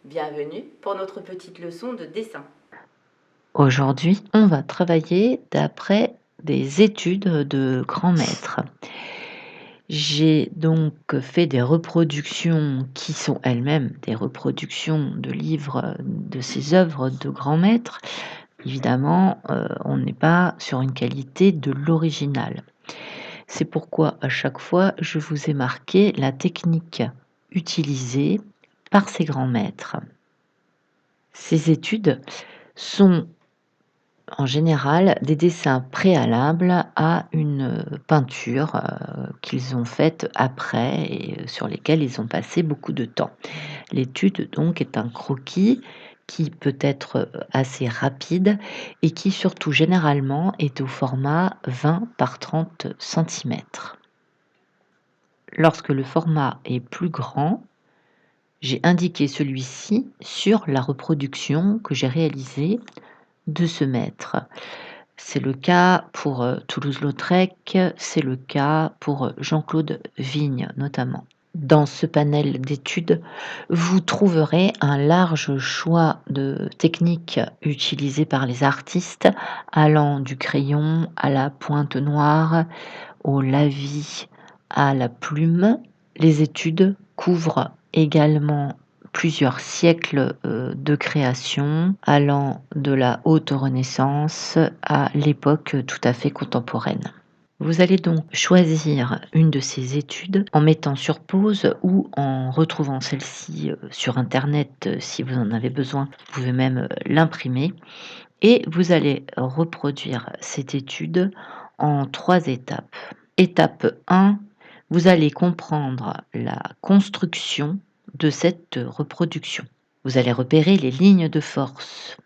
Bienvenue pour notre petite leçon de dessin. Aujourd'hui, on va travailler d'après des études de grands maîtres. J'ai donc fait des reproductions qui sont elles-mêmes des reproductions de livres de ces œuvres de grands maîtres. Évidemment, on n'est pas sur une qualité de l'original. C'est pourquoi à chaque fois, je vous ai marqué la technique utilisée par ces grands maîtres. Ces études sont en général des dessins préalables à une peinture qu'ils ont faite après et sur lesquels ils ont passé beaucoup de temps. L'étude donc est un croquis qui peut être assez rapide et qui surtout généralement est au format 20 par 30 centimètres. Lorsque le format est plus grand, j'ai indiqué celui-ci sur la reproduction que j'ai réalisée de ce maître. C'est le cas pour Toulouse-Lautrec, c'est le cas pour Jean-Claude Vigne notamment. Dans ce panel d'études, vous trouverez un large choix de techniques utilisées par les artistes, allant du crayon à la pointe noire, au lavis, à la plume. Les études couvrent également plusieurs siècles de création, allant de la haute Renaissance à l'époque tout à fait contemporaine. Vous allez donc choisir une de ces études en mettant sur pause ou en retrouvant celle-ci sur internet si vous en avez besoin. Vous pouvez même l'imprimer et vous allez reproduire cette étude en 3 étapes. Étape 1, vous allez comprendre la construction de cette reproduction. Vous allez repérer les lignes de force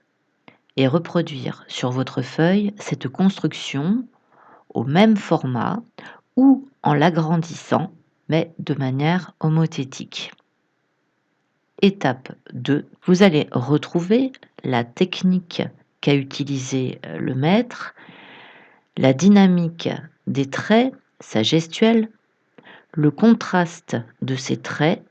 et reproduire sur votre feuille cette construction au même format ou en l'agrandissant, mais de manière homothétique. Étape 2, vous allez retrouver la technique qu'a utilisée le maître, la dynamique des traits, sa gestuelle, le contraste de ces traits,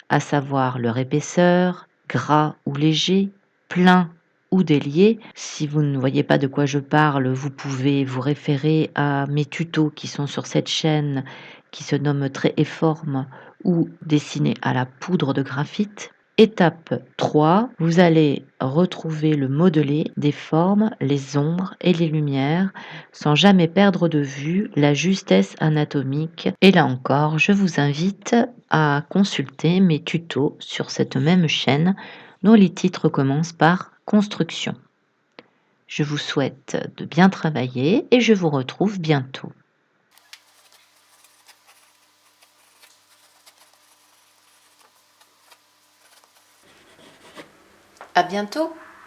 à savoir leur épaisseur, gras ou léger, plein ou délié. Si vous ne voyez pas de quoi je parle, vous pouvez vous référer à mes tutos qui sont sur cette chaîne qui se nomme Traits et formes ou Dessiner à la poudre de graphite. Étape 3, vous allez retrouver le modelé des formes, les ombres et les lumières sans jamais perdre de vue la justesse anatomique. Et là encore, je vous invite à consulter mes tutos sur cette même chaîne dont les titres commencent par construction. Je vous souhaite de bien travailler et je vous retrouve bientôt. À bientôt!